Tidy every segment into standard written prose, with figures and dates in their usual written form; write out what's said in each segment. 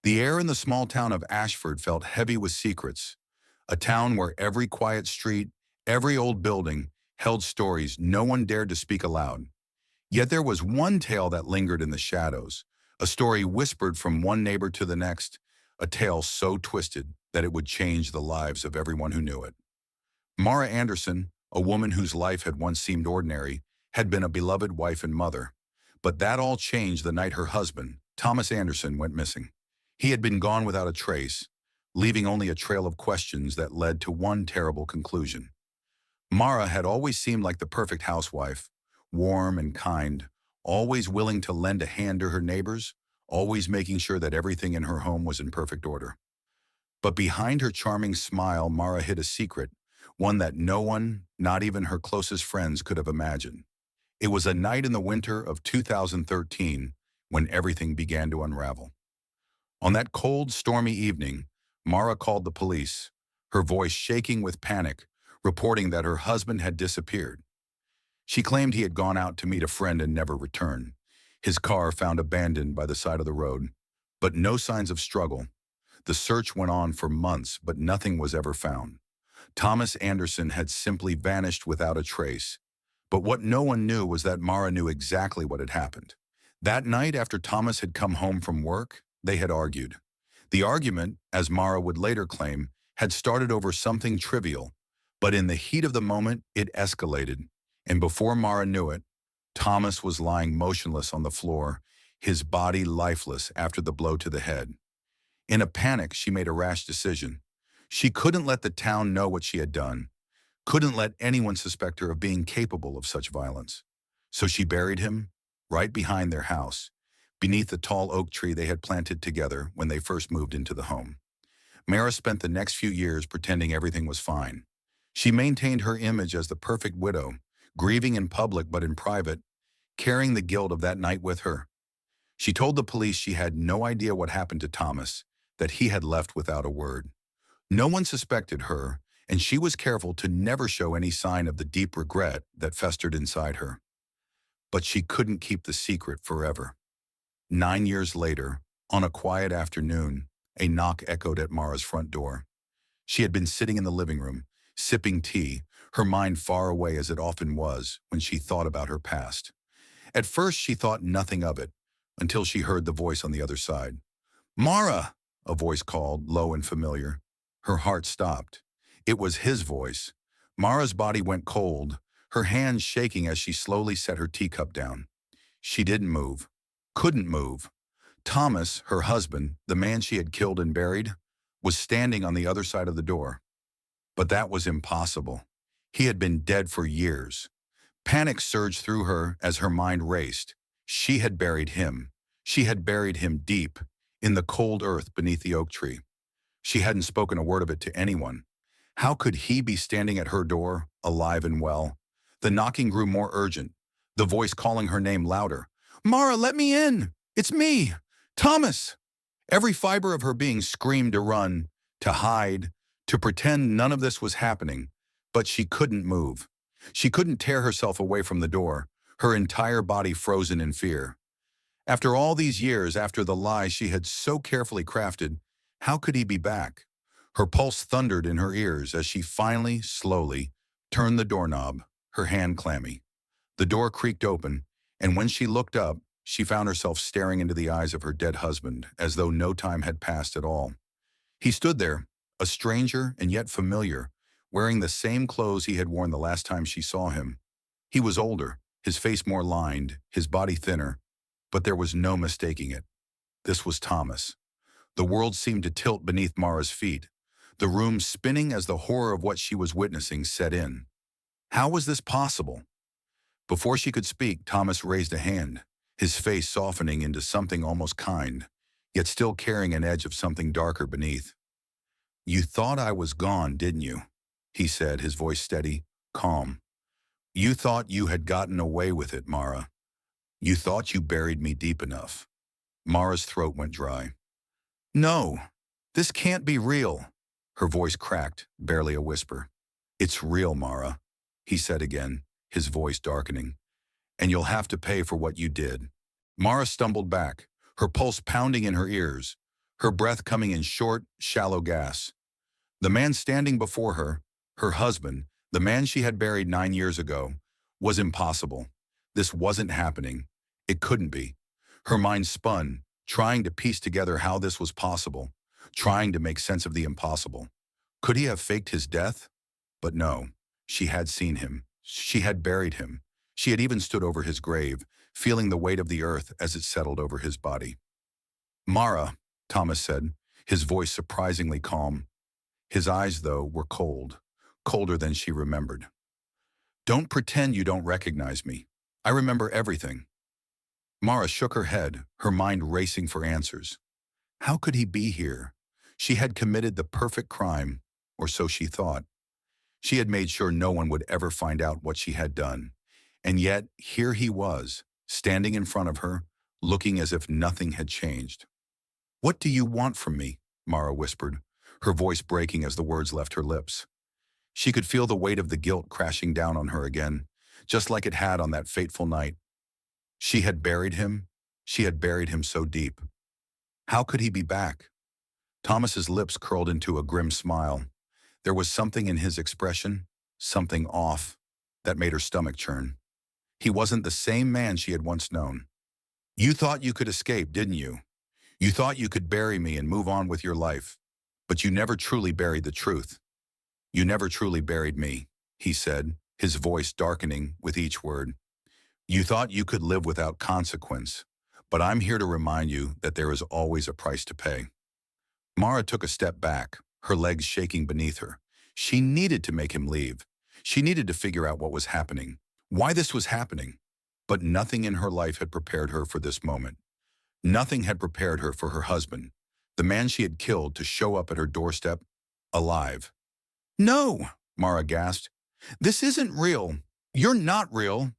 The air in the small town of Ashford felt heavy with secrets, a town where every quiet street, every old building, held stories no one dared to speak aloud. Yet there was one tale that lingered in the shadows, a story whispered from one neighbor to the next, a tale so twisted that it would change the lives of everyone who knew it. Mara Anderson, a woman whose life had once seemed ordinary, had been a beloved wife and mother. But that all changed the night her husband, Thomas Anderson, went missing. He had been gone without a trace, leaving only a trail of questions that led to one terrible conclusion. Mara had always seemed like the perfect housewife, warm and kind, always willing to lend a hand to her neighbors, always making sure that everything in her home was in perfect order. But behind her charming smile, Mara hid a secret, one that no one, not even her closest friends, could have imagined. It was a night in the winter of 2013 when everything began to unravel. On that cold, stormy evening, Mara called the police, her voice shaking with panic, reporting that her husband had disappeared. She claimed he had gone out to meet a friend and never returned. His car found abandoned by the side of the road, but no signs of struggle. The search went on for months, but nothing was ever found. Thomas Anderson had simply vanished without a trace. But what no one knew was that Mara knew exactly what had happened. That night, after Thomas had come home from work, they had argued. The argument, as Mara would later claim, had started over something trivial, but in the heat of the moment, it escalated. And before Mara knew it, Thomas was lying motionless on the floor, his body lifeless after the blow to the head. In a panic, she made a rash decision. She couldn't let the town know what she had done, couldn't let anyone suspect her of being capable of such violence. So she buried him right behind their house, beneath the tall oak tree they had planted together when they first moved into the home. Mara spent the next few years pretending everything was fine. She maintained her image as the perfect widow, grieving in public but in private, carrying the guilt of that night with her. She told the police she had no idea what happened to Thomas, that he had left without a word. No one suspected her, and she was careful to never show any sign of the deep regret that festered inside her. But she couldn't keep the secret forever. 9 years later, on a quiet afternoon, a knock echoed at Mara's front door. She had been sitting in the living room, sipping tea, her mind far away as it often was when she thought about her past. At first, she thought nothing of it, until she heard the voice on the other side. "Mara!" a voice called, low and familiar. Her heart stopped. It was his voice. Mara's body went cold, her hands shaking as she slowly set her teacup down. She didn't move, couldn't move. Thomas, her husband, the man she had killed and buried, was standing on the other side of the door. But that was impossible. He had been dead for years. Panic surged through her as her mind raced. She had buried him. She had buried him deep, in the cold earth beneath the oak tree. She hadn't spoken a word of it to anyone. How could he be standing at her door, alive and well? The knocking grew more urgent, the voice calling her name louder. "Mara, let me in! It's me! Thomas!" Every fiber of her being screamed to run, to hide, to pretend none of this was happening, but she couldn't move. She couldn't tear herself away from the door, her entire body frozen in fear. After all these years, after the lie she had so carefully crafted, how could he be back? Her pulse thundered in her ears as she finally, slowly, turned the doorknob, her hand clammy. The door creaked open, and when she looked up, she found herself staring into the eyes of her dead husband, as though no time had passed at all. He stood there, a stranger and yet familiar, wearing the same clothes he had worn the last time she saw him. He was older, his face more lined, his body thinner, but there was no mistaking it. This was Thomas. The world seemed to tilt beneath Mara's feet, the room spinning as the horror of what she was witnessing set in. How was this possible? Before she could speak, Thomas raised a hand, his face softening into something almost kind, yet still carrying an edge of something darker beneath. "You thought I was gone, didn't you?" he said, his voice steady, calm. "You thought you had gotten away with it, Mara. You thought you buried me deep enough." Mara's throat went dry. "No, this can't be real." Her voice cracked, barely a whisper. "It's real, Mara," he said again, his voice darkening. "And you'll have to pay for what you did." Mara stumbled back, her pulse pounding in her ears, her breath coming in short, shallow gasps. The man standing before her, her husband, the man she had buried 9 years ago, was impossible. This wasn't happening. It couldn't be. Her mind spun, trying to piece together how this was possible, trying to make sense of the impossible. Could he have faked his death? But no, she had seen him. She had buried him. She had even stood over his grave, feeling the weight of the earth as it settled over his body. "Mara," Thomas said, his voice surprisingly calm. His eyes, though, were cold, colder than she remembered. "Don't pretend you don't recognize me. I remember everything." Mara shook her head, her mind racing for answers. How could he be here? She had committed the perfect crime, or so she thought. She had made sure no one would ever find out what she had done. And yet, here he was, standing in front of her, looking as if nothing had changed. "What do you want from me?" Mara whispered, her voice breaking as the words left her lips. She could feel the weight of the guilt crashing down on her again, just like it had on that fateful night. She had buried him. She had buried him so deep. How could he be back? Thomas's lips curled into a grim smile. There was something in his expression, something off, that made her stomach churn. He wasn't the same man she had once known. "You thought you could escape, didn't you? You thought you could bury me and move on with your life. But you never truly buried the truth. You never truly buried me," he said, his voice darkening with each word. "You thought you could live without consequence. But I'm here to remind you that there is always a price to pay." Mara took a step back, her legs shaking beneath her. She needed to make him leave. She needed to figure out what was happening, why this was happening. But nothing in her life had prepared her for this moment. Nothing had prepared her for her husband, the man she had killed, to show up at her doorstep, alive. "No," Mara gasped. "This isn't real. You're not real."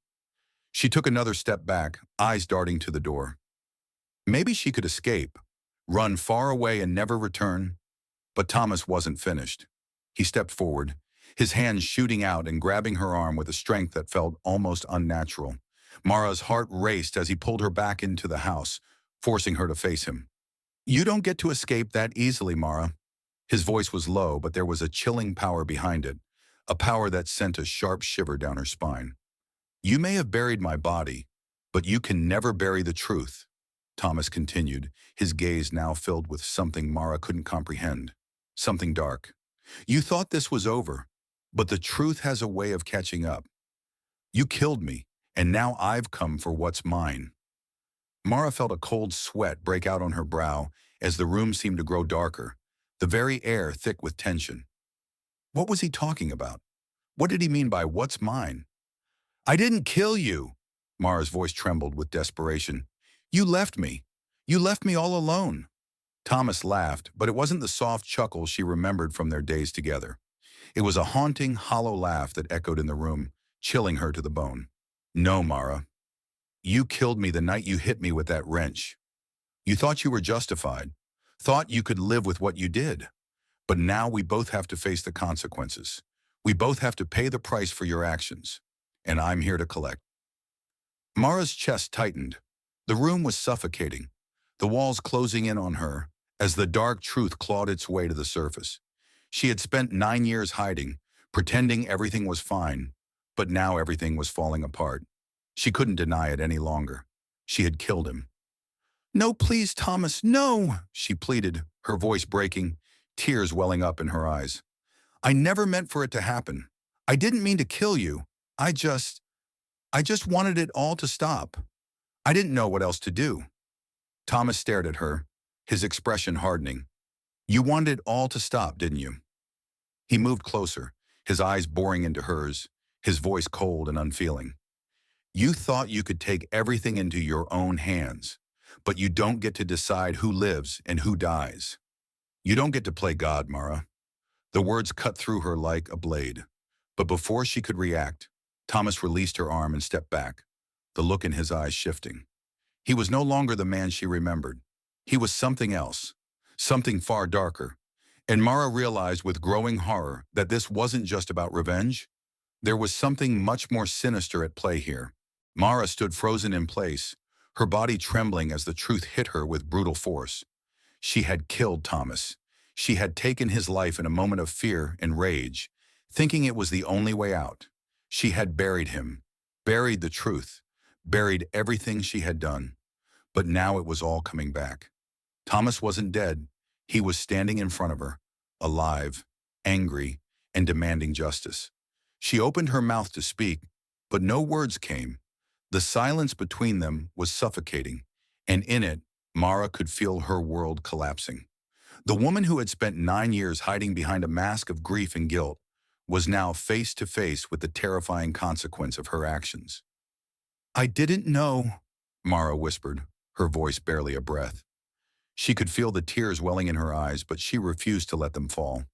She took another step back, eyes darting to the door. Maybe she could escape, run far away and never return. But Thomas wasn't finished. He stepped forward, his hands shooting out and grabbing her arm with a strength that felt almost unnatural. Mara's heart raced as he pulled her back into the house, forcing her to face him. "You don't get to escape that easily, Mara." His voice was low, but there was a chilling power behind it, a power that sent a sharp shiver down her spine. "You may have buried my body, but you can never bury the truth," Thomas continued, his gaze now filled with something Mara couldn't comprehend, something dark. "You thought this was over, but the truth has a way of catching up. You killed me, and now I've come for what's mine." Mara felt a cold sweat break out on her brow as the room seemed to grow darker, the very air thick with tension. What was he talking about? What did he mean by "what's mine"? "I didn't kill you." Mara's voice trembled with desperation. "You left me. You left me all alone." Thomas laughed, but it wasn't the soft chuckle she remembered from their days together. It was a haunting, hollow laugh that echoed in the room, chilling her to the bone. "No, Mara. You killed me the night you hit me with that wrench. You thought you were justified, thought you could live with what you did. But now we both have to face the consequences. We both have to pay the price for your actions. And I'm here to collect." Mara's chest tightened. The room was suffocating, the walls closing in on her as the dark truth clawed its way to the surface. She had spent 9 years hiding, pretending everything was fine, but now everything was falling apart. She couldn't deny it any longer. She had killed him. "No, please, Thomas, no," she pleaded, her voice breaking, tears welling up in her eyes. "I never meant for it to happen. I didn't mean to kill you. I just wanted it all to stop. I didn't know what else to do." Thomas stared at her, his expression hardening. "You wanted it all to stop, didn't you?" He moved closer, his eyes boring into hers, his voice cold and unfeeling. "You thought you could take everything into your own hands, but you don't get to decide who lives and who dies. You don't get to play God, Mara." The words cut through her like a blade. But before she could react, Thomas released her arm and stepped back, the look in his eyes shifting. He was no longer the man she remembered. He was something else, something far darker. And Mara realized with growing horror that this wasn't just about revenge. There was something much more sinister at play here. Mara stood frozen in place, her body trembling as the truth hit her with brutal force. She had killed Thomas. She had taken his life in a moment of fear and rage, thinking it was the only way out. She had buried him, buried the truth, buried everything she had done. But now it was all coming back. Thomas wasn't dead. He was standing in front of her, alive, angry, and demanding justice. She opened her mouth to speak, but no words came. The silence between them was suffocating, and in it, Mara could feel her world collapsing. The woman who had spent 9 years hiding behind a mask of grief and guilt was now face to face with the terrifying consequence of her actions. "I didn't know," Mara whispered, her voice barely a breath. She could feel the tears welling in her eyes, but she refused to let them fall.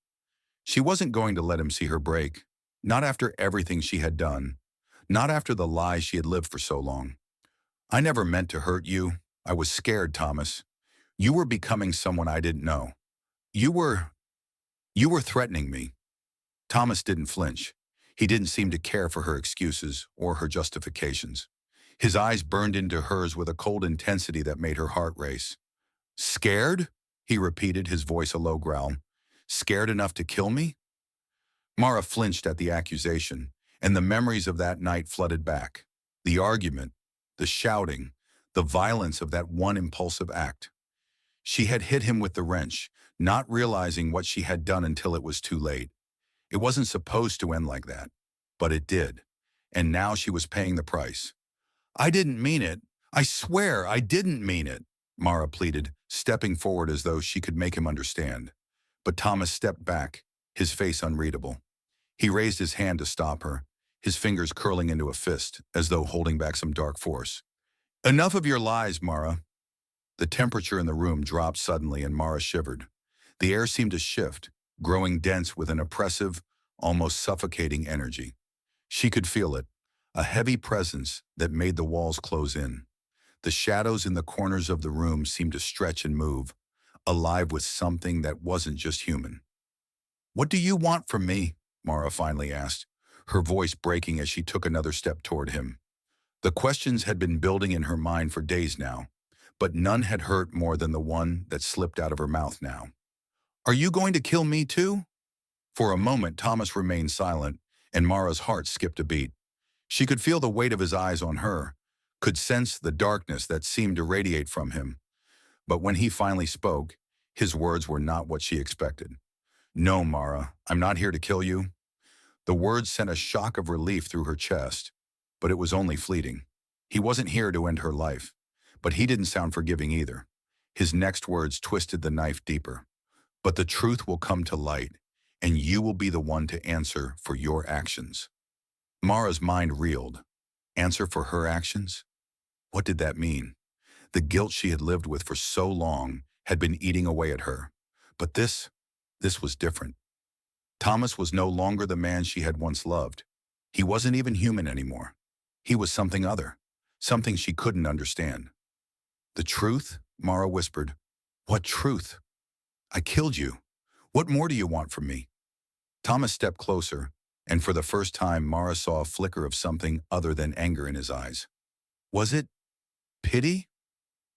She wasn't going to let him see her break, not after everything she had done, not after the lies she had lived for so long. "I never meant to hurt you. I was scared, Thomas. You were becoming someone I didn't know. You were... you were threatening me." Thomas didn't flinch. He didn't seem to care for her excuses or her justifications. His eyes burned into hers with a cold intensity that made her heart race. "Scared?" he repeated, his voice a low growl. "Scared enough to kill me?" Mara flinched at the accusation, and the memories of that night flooded back. The argument, the shouting, the violence of that one impulsive act. She had hit him with the wrench, not realizing what she had done until it was too late. It wasn't supposed to end like that, but it did, and now she was paying the price. "I didn't mean it. I swear I didn't mean it," Mara pleaded, stepping forward as though she could make him understand. But Thomas stepped back, his face unreadable. He raised his hand to stop her, his fingers curling into a fist, as though holding back some dark force. "Enough of your lies, Mara." The temperature in the room dropped suddenly and Mara shivered. The air seemed to shift, growing dense with an oppressive, almost suffocating energy. She could feel it, a heavy presence that made the walls close in. The shadows in the corners of the room seemed to stretch and move, alive with something that wasn't just human. "What do you want from me?" Mara finally asked, her voice breaking as she took another step toward him. The questions had been building in her mind for days now, but none had hurt more than the one that slipped out of her mouth now. "Are you going to kill me too?" For a moment, Thomas remained silent, and Mara's heart skipped a beat. She could feel the weight of his eyes on her, could sense the darkness that seemed to radiate from him. But when he finally spoke, his words were not what she expected. "No, Mara, I'm not here to kill you." The words sent a shock of relief through her chest, but it was only fleeting. He wasn't here to end her life, but he didn't sound forgiving either. His next words twisted the knife deeper. "But the truth will come to light, and you will be the one to answer for your actions." Mara's mind reeled. Answer for her actions? What did that mean? The guilt she had lived with for so long had been eating away at her. But this was different. Thomas was no longer the man she had once loved. He wasn't even human anymore. He was something other, something she couldn't understand. "The truth?" Mara whispered. "What truth?" "I killed you. What more do you want from me?" Thomas stepped closer, and for the first time Mara saw a flicker of something other than anger in his eyes. Was it pity?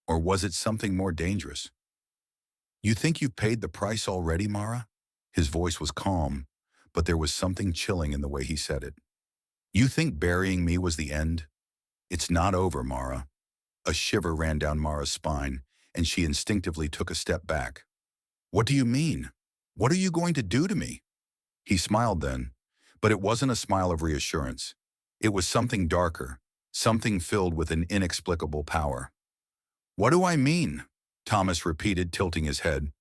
Or was it something more dangerous? "You think you've paid the price already, Mara?" His voice was calm, but there was something chilling in the way he said it. "You think burying me was the end? It's not over, Mara." A shiver ran down Mara's spine, and she instinctively took a step back. "What do you mean? What are you going to do to me?" He smiled then, but it wasn't a smile of reassurance. It was something darker, something filled with an inexplicable power. "What do I mean?" Thomas repeated, tilting his head.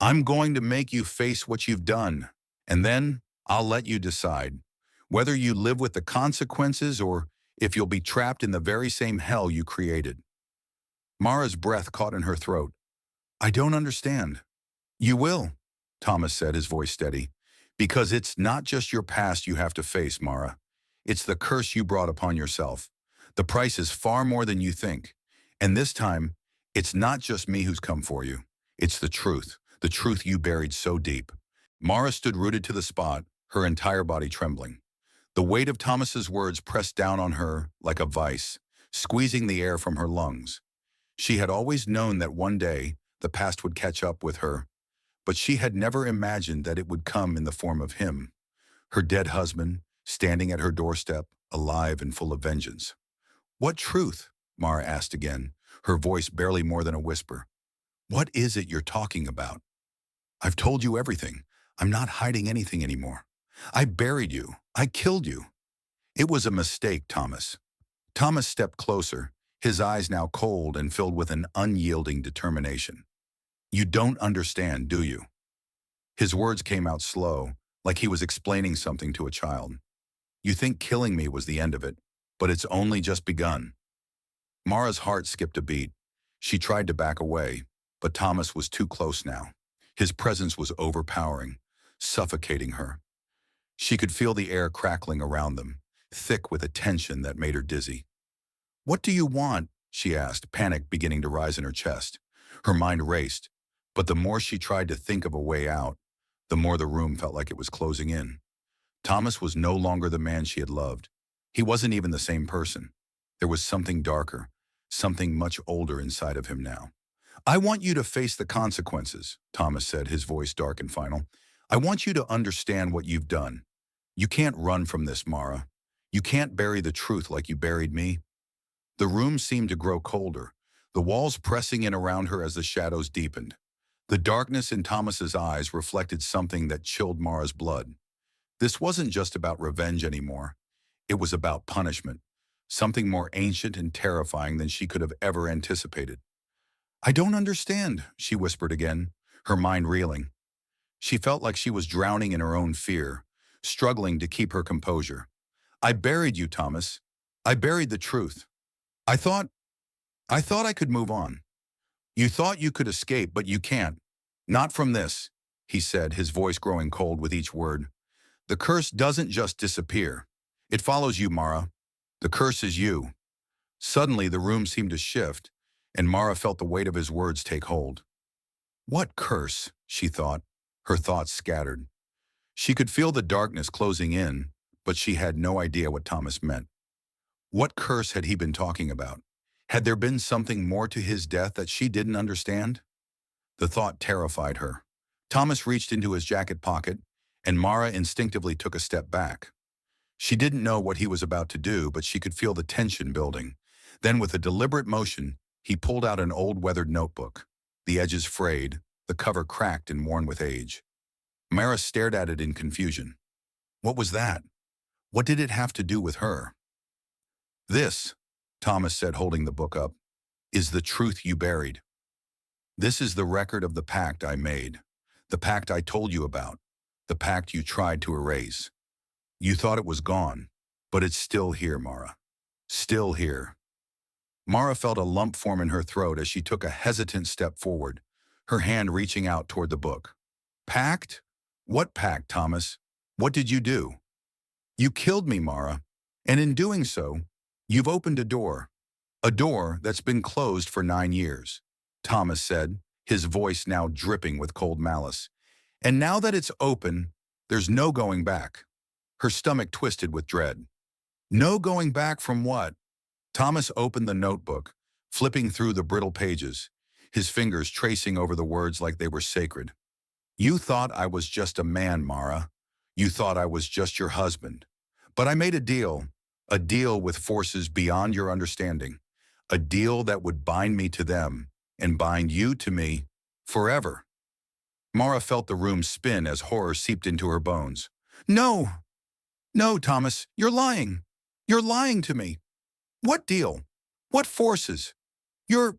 "I'm going to make you face what you've done, and then I'll let you decide whether you live with the consequences or if you'll be trapped in the very same hell you created." Mara's breath caught in her throat. "I don't understand." "You will," Thomas said, his voice steady, "because it's not just your past you have to face, Mara. It's the curse you brought upon yourself. The price is far more than you think. And this time, it's not just me who's come for you. It's the truth you buried so deep." Mara stood rooted to the spot, her entire body trembling. The weight of Thomas's words pressed down on her like a vice, squeezing the air from her lungs. She had always known that one day, The past would catch up with her, but she had never imagined that it would come in the form of him, her dead husband, standing at her doorstep, alive and full of vengeance. What truth? Mara asked again, her voice barely more than a whisper. What is it you're talking about? I've told you everything. I'm not hiding anything anymore. I buried you. I killed you. It was a mistake, Thomas. Thomas stepped closer, his eyes now cold and filled with an unyielding determination. You don't understand, do you? His words came out slow, like he was explaining something to a child. You think killing me was the end of it, but it's only just begun. Mara's heart skipped a beat. She tried to back away, but Thomas was too close now. His presence was overpowering, suffocating her. She could feel the air crackling around them, thick with a tension that made her dizzy. What do you want? She asked, panic beginning to rise in her chest. Her mind raced, but the more she tried to think of a way out, the more the room felt like it was closing in. Thomas was no longer the man she had loved. He wasn't even the same person. There was something darker, something much older inside of him now. I want you to face the consequences, Thomas said, his voice dark and final. I want you to understand what you've done. You can't run from this, Mara. You can't bury the truth like you buried me. The room seemed to grow colder, the walls pressing in around her as the shadows deepened. The darkness in Thomas's eyes reflected something that chilled Mara's blood. This wasn't just about revenge anymore. It was about punishment, something more ancient and terrifying than she could have ever anticipated. I don't understand, she whispered again, her mind reeling. She felt like she was drowning in her own fear, struggling to keep her composure. I buried you, Thomas. I buried the truth. I thought I could move on. You thought you could escape, but you can't. Not from this, he said, his voice growing cold with each word. The curse doesn't just disappear. It follows you, Mara. The curse is you. Suddenly, the room seemed to shift, and Mara felt the weight of his words take hold. What curse? She thought, her thoughts scattered. She could feel the darkness closing in, but she had no idea what Thomas meant. What curse had he been talking about? Had there been something more to his death that she didn't understand? The thought terrified her. Thomas reached into his jacket pocket, and Mara instinctively took a step back. She didn't know what he was about to do, but she could feel the tension building. Then, with a deliberate motion, he pulled out an old weathered notebook. The edges frayed, the cover cracked and worn with age. Mara stared at it in confusion. What was that? What did it have to do with her? This, Thomas said, holding the book up, is the truth you buried. This is the record of the pact I made, the pact I told you about, the pact you tried to erase. You thought it was gone, but it's still here, Mara. Still here. Mara felt a lump form in her throat as she took a hesitant step forward, her hand reaching out toward the book. Pact? What pact, Thomas? What did you do? You killed me, Mara, and in doing so, you've opened a door that's been closed for 9 years, Thomas said, his voice now dripping with cold malice. And now that it's open, there's no going back. Her stomach twisted with dread. No going back from what? Thomas opened the notebook, flipping through the brittle pages, his fingers tracing over the words like they were sacred. You thought I was just a man, Mara. You thought I was just your husband. But I made a deal with forces beyond your understanding, a deal that would bind me to them and bind you to me forever. Mara felt the room spin as horror seeped into her bones. No, no, Thomas, you're lying. You're lying to me. What deal? What forces? You're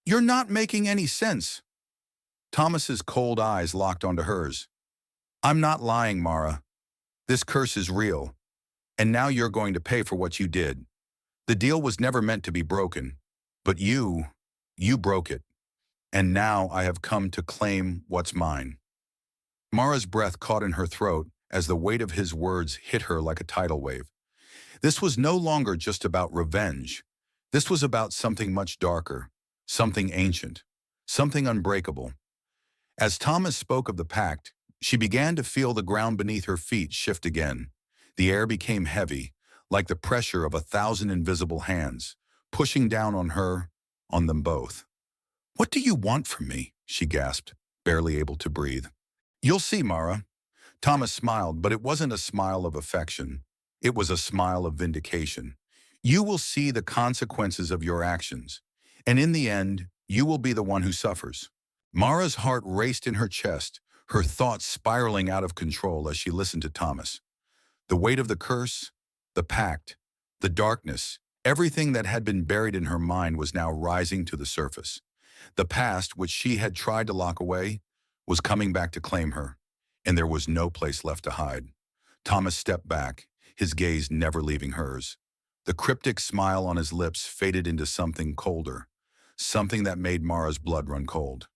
not making any sense. Thomas's cold eyes locked onto hers. I'm not lying, Mara. This curse is real, and now you're going to pay for what you did. The deal was never meant to be broken, but you broke it, and now I have come to claim what's mine. Mara's breath caught in her throat as the weight of his words hit her like a tidal wave. This was no longer just about revenge. This was about something much darker, something ancient, something unbreakable. As Thomas spoke of the pact, she began to feel the ground beneath her feet shift again. The air became heavy, like the pressure of 1,000 invisible hands, pushing down on her, on them both. "What do you want from me?" she gasped, barely able to breathe. "You'll see, Mara." Thomas smiled, but it wasn't a smile of affection. It was a smile of vindication. "You will see the consequences of your actions, and in the end, you will be the one who suffers." Mara's heart raced in her chest, her thoughts spiraling out of control as she listened to Thomas. The weight of the curse, the pact, the darkness, everything that had been buried in her mind was now rising to the surface. The past, which she had tried to lock away, was coming back to claim her, and there was no place left to hide. Thomas stepped back, his gaze never leaving hers. The cryptic smile on his lips faded into something colder, something that made Mara's blood run cold.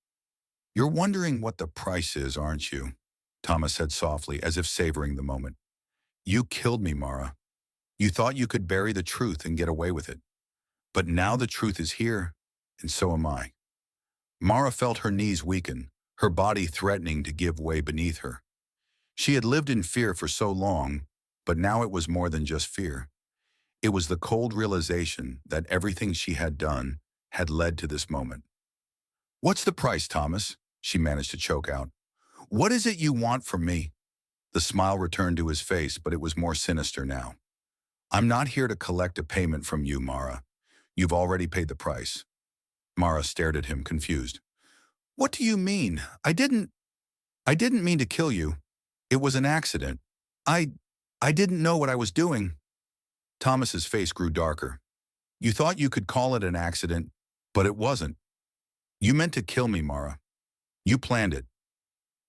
"You're wondering what the price is, aren't you?" Thomas said softly, as if savoring the moment. "You killed me, Mara. You thought you could bury the truth and get away with it. But now the truth is here, and so am I." Mara felt her knees weaken, her body threatening to give way beneath her. She had lived in fear for so long, but now it was more than just fear. It was the cold realization that everything she had done had led to this moment. "What's the price, Thomas?" she managed to choke out. "What is it you want from me?" The smile returned to his face, but it was more sinister now. "I'm not here to collect a payment from you, Mara. You've already paid the price." Mara stared at him, confused. "What do you mean? I didn't mean to kill you. It was an accident. I I didn't know what I was doing." Thomas's face grew darker. "You thought you could call it an accident, but it wasn't. You meant to kill me, Mara. You planned it.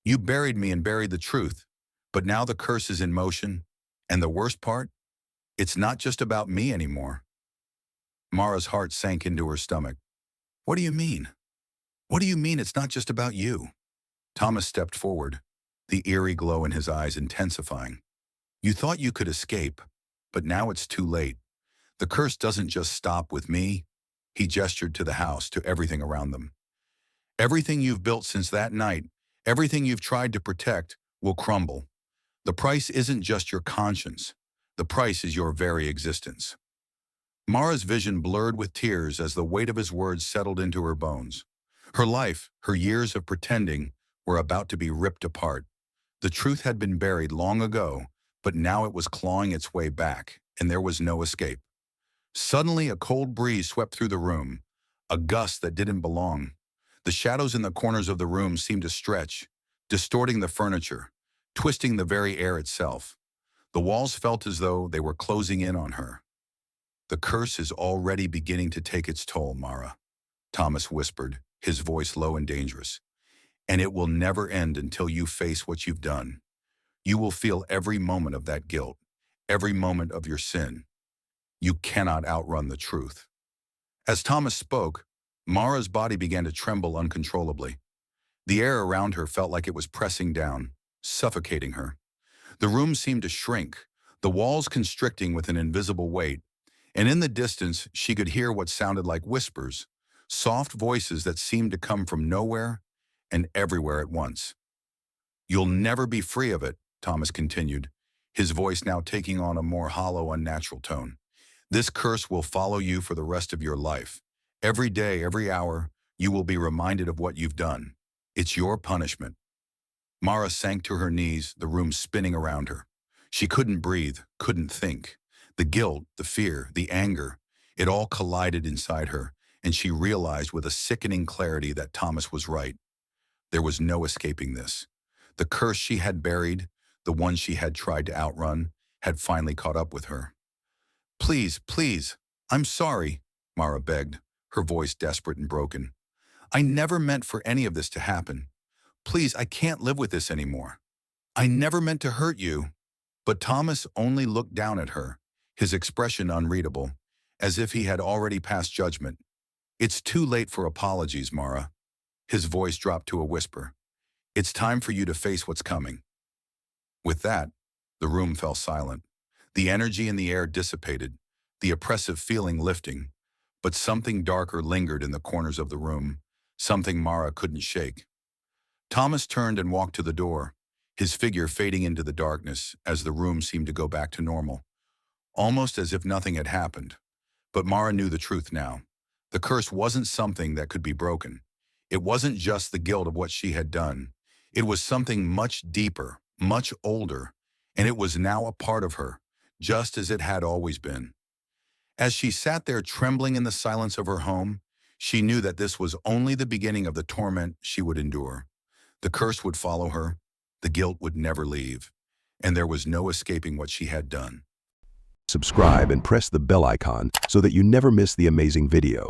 You buried me and buried the truth. But now the curse is in motion, and the worst part? It's not just about me anymore." Mara's heart sank into her stomach. "What do you mean? What do you mean it's not just about you?" Thomas stepped forward, the eerie glow in his eyes intensifying. "You thought you could escape, but now it's too late. The curse doesn't just stop with me." He gestured to the house, to everything around them. "Everything you've built since that night, everything you've tried to protect, will crumble. The price isn't just your conscience. The price is your very existence." Mara's vision blurred with tears as the weight of his words settled into her bones. Her life, her years of pretending, were about to be ripped apart. The truth had been buried long ago, but now it was clawing its way back, and there was no escape. Suddenly, a cold breeze swept through the room, a gust that didn't belong. The shadows in the corners of the room seemed to stretch, distorting the furniture, twisting the very air itself. The walls felt as though they were closing in on her. "The curse is already beginning to take its toll, Mara," Thomas whispered, his voice low and dangerous. "And it will never end until you face what you've done. You will feel every moment of that guilt, every moment of your sin. You cannot outrun the truth." As Thomas spoke, Mara's body began to tremble uncontrollably. The air around her felt like it was pressing down, suffocating her. The room seemed to shrink, the walls constricting with an invisible weight, and in the distance she could hear what sounded like whispers, soft voices that seemed to come from nowhere and everywhere at once. "You'll never be free of it," Thomas continued, his voice now taking on a more hollow, unnatural tone. "This curse will follow you for the rest of your life. Every day, every hour, you will be reminded of what you've done. It's your punishment." Mara sank to her knees, the room spinning around her. She couldn't breathe, couldn't think. The guilt, the fear, the anger, it all collided inside her, and she realized with a sickening clarity that Thomas was right. There was no escaping this. The curse she had buried, the one she had tried to outrun, had finally caught up with her. "Please, please, I'm sorry," Mara begged, her voice desperate and broken. "I never meant for any of this to happen. Please, I can't live with this anymore. I never meant to hurt you." But Thomas only looked down at her, his expression unreadable, as if he had already passed judgment. "It's too late for apologies, Mara." His voice dropped to a whisper. "It's time for you to face what's coming." With that, the room fell silent. The energy in the air dissipated, the oppressive feeling lifting, but something darker lingered in the corners of the room, something Mara couldn't shake. Thomas turned and walked to the door, his figure fading into the darkness as the room seemed to go back to normal, almost as if nothing had happened. But Mara knew the truth now. The curse wasn't something that could be broken. It wasn't just the guilt of what she had done. It was something much deeper, much older, and it was now a part of her, just as it had always been. As she sat there trembling in the silence of her home, she knew that this was only the beginning of the torment she would endure. The curse would follow her, the guilt would never leave, and there was no escaping what she had done. Subscribe and press the bell icon so that you never miss the amazing video.